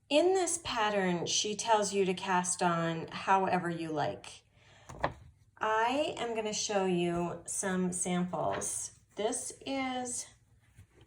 In this pattern, she tells you to cast on however you like. I am going to show you some samples. This is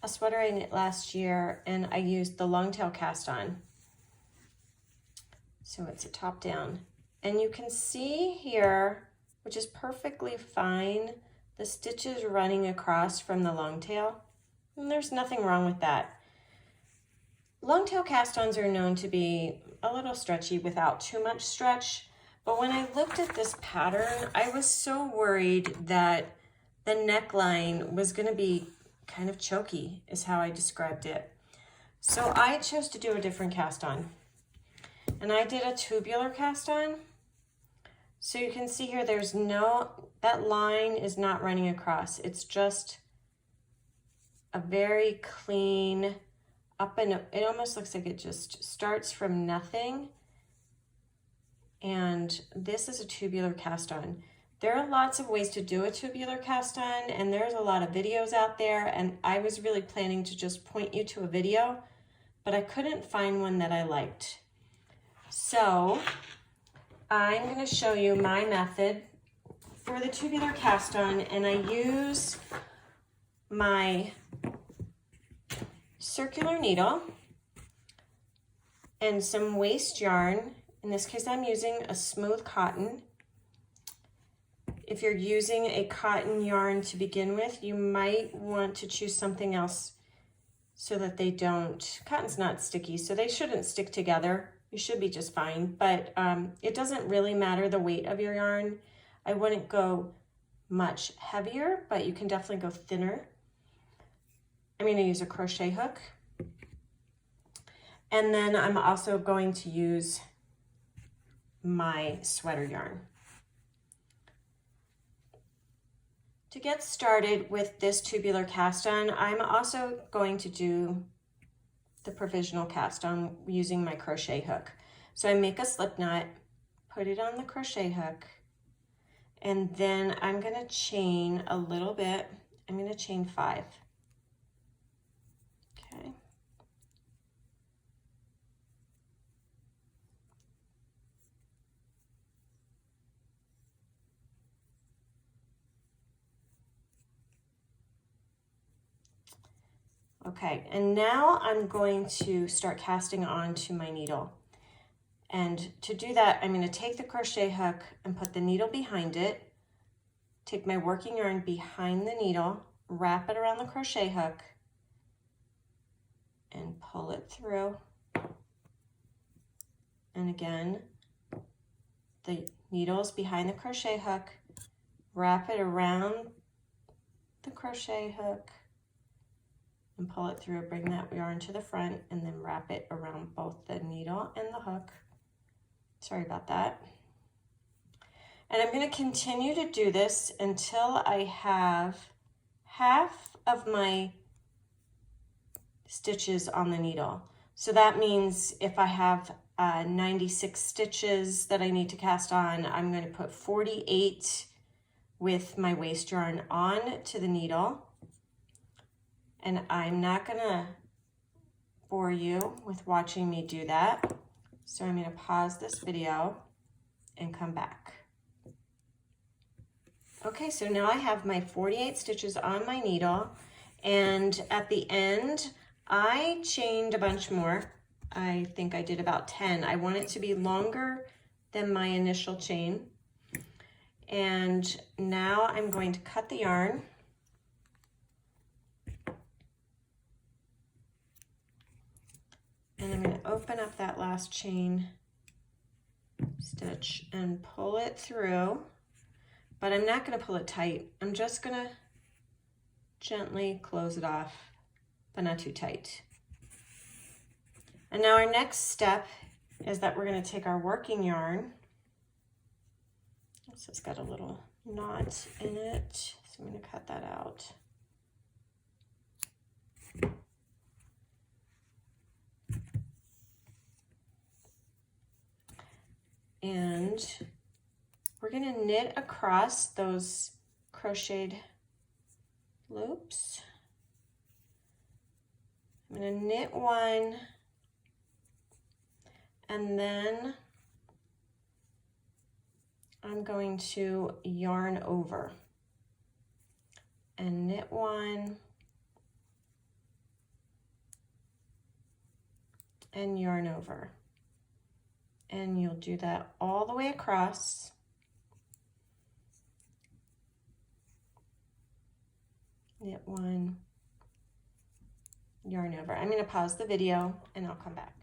a sweater I knit last year, and I used the long tail cast on. So it's a top down. And you can see here, which is perfectly fine, the stitches running across from the long tail. And there's nothing wrong with that. Long tail cast-ons are known to be a little stretchy without too much stretch, but when I looked at this pattern, I was so worried that the neckline was going to be kind of choky, is how I described it. So I chose to do a different cast-on, and I did a tubular cast-on. So you can see here, there's that line is not running across. It's just a very clean up, and it almost looks like it just starts from nothing. And this is a tubular cast on. There are lots of ways to do a tubular cast on, and there's a lot of videos out there, and I was really planning to just point you to a video, but I couldn't find one that I liked. So I'm going to show you my method for the tubular cast on, and I use my circular needle and some waste yarn. In this case, I'm using a smooth cotton. If you're using a cotton yarn to begin with, you might want to choose something else so that they don't, cotton's not sticky, so they shouldn't stick together. You should be just fine, but it doesn't really matter the weight of your yarn. I wouldn't go much heavier, but you can definitely go thinner. I'm going to use a crochet hook. And then I'm also going to use my sweater yarn. To get started with this tubular cast on, I'm also going to do the provisional cast on using my crochet hook. So I make a slip knot, put it on the crochet hook, and then I'm going to chain a little bit. I'm going to chain 5. Okay. Okay, and now I'm going to start casting onto my needle. And to do that, I'm going to take the crochet hook and put the needle behind it, take my working yarn behind the needle, wrap it around the crochet hook, and pull it through. And again, the needle is behind the crochet hook, wrap it around the crochet hook, and pull it through, bring that yarn to the front, and then wrap it around both the needle and the hook. Sorry about that. And I'm going to continue to do this until I have half of my stitches on the needle. So that means if I have 96 stitches that I need to cast on, I'm going to put 48 with my waste yarn on to the needle. And I'm not going to bore you with watching me do that. So I'm going to pause this video and come back. Okay, so now I have my 48 stitches on my needle, and at the end, I chained a bunch more. I think I did about 10. I want it to be longer than my initial chain. And now I'm going to cut the yarn. And I'm going to open up that last chain stitch and pull it through, but I'm not going to pull it tight. I'm just going to gently close it off, but not too tight. And now our next step is that we're going to take our working yarn. This has got a little knot in it, so I'm going to cut that out. And we're going to knit across those crocheted loops. I'm going to knit one, And then I'm going to yarn over and knit one and yarn over. And you'll do that all the way across. Knit one, yarn over. I'm going to pause the video and I'll come back.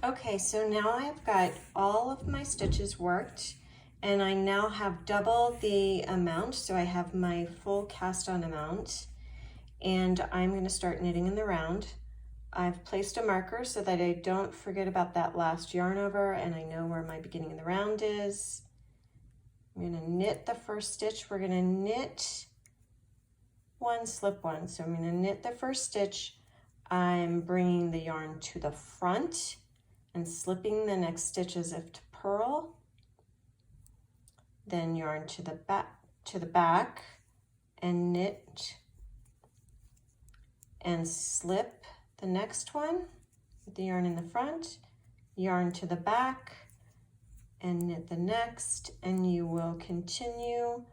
Okay, so now I've got all of my stitches worked, and I now have double the amount, so I have my full cast on amount, and I'm going to start knitting in the round. I've placed a marker so that I don't forget about that last yarn over, and I know where my beginning of the round is. I'm going to knit the first stitch. We're going to knit one, slip one. So I'm going to knit the first stitch. I'm bringing the yarn to the front and slipping the next stitch as if to purl. Then yarn to the back and knit and slip the next one with the yarn in the front, yarn to the back and knit the next, and you will continue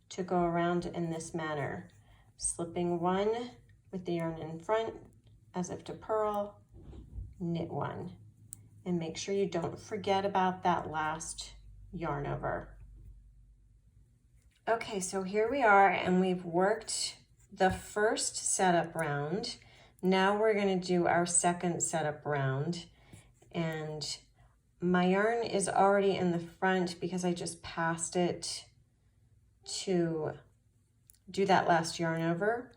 to go around in this manner, slipping one with the yarn in front as if to purl, knit one, and make sure you don't forget about that last yarn over. Okay, so here we are, and we've worked the first setup round. Now we're going to do our second setup round, and my yarn is already in the front because I just passed it to do that last yarn over.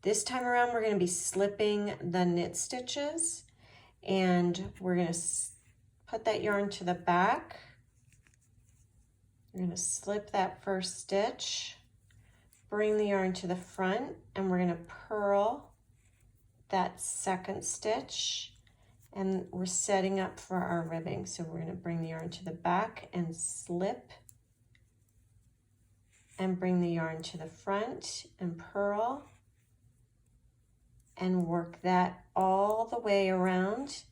This time around we're going to be slipping the knit stitches, and we're going to put that yarn to the back. We're going to slip that first stitch, bring the yarn to the front, and we're going to purl that second stitch, and we're setting up for our ribbing. So we're going to bring the yarn to the back and slip, and bring the yarn to the front and purl, and work that all the way around.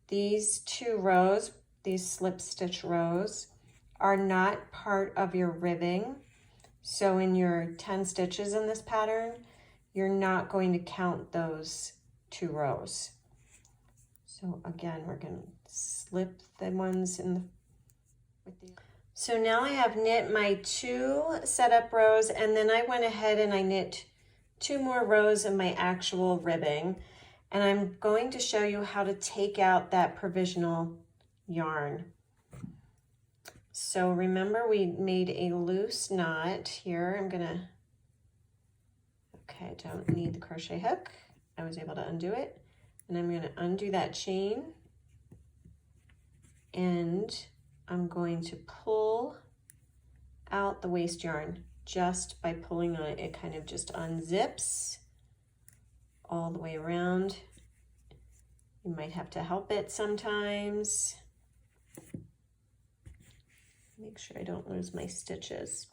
These two rows, these slip stitch rows, are not part of your ribbing. So in your 10 stitches in this pattern, you're not going to count those two rows. So again, we're going to slip the ones in the So now I have knit my 2 setup rows, and then I went ahead and I knit 2 more rows of my actual ribbing, and I'm going to show you how to take out that provisional yarn. So remember, we made a loose knot here. Okay, I don't need the crochet hook. I was able to undo it, and I'm going to undo that chain, and I'm going to pull out the waste yarn. Just by pulling on it, it kind of just unzips all the way around. You might have to help it sometimes. Make sure I don't lose my stitches.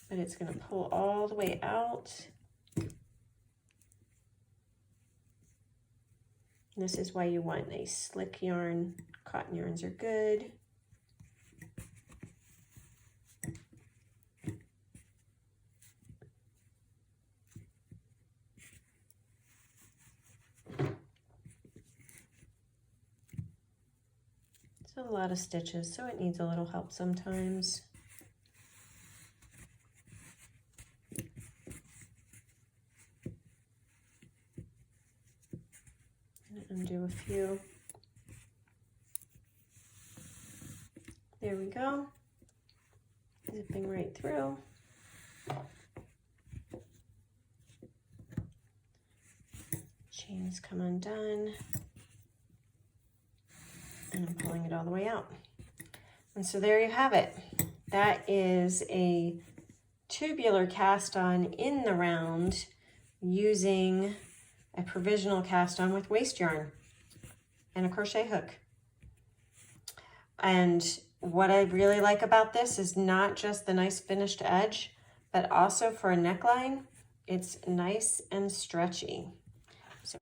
But it's going to pull all the way out. This is why you want a slick yarn. Cotton yarns are good. It's a lot of stitches, so it needs a little help sometimes. Undo a few. There we go. Zipping right through. Chains come undone. And I'm pulling it all the way out. And so there you have it. That is a tubular cast on in the round using a provisional cast on with waste yarn and a crochet hook. And what I really like about this is not just the nice finished edge, but also for a neckline, it's nice and stretchy.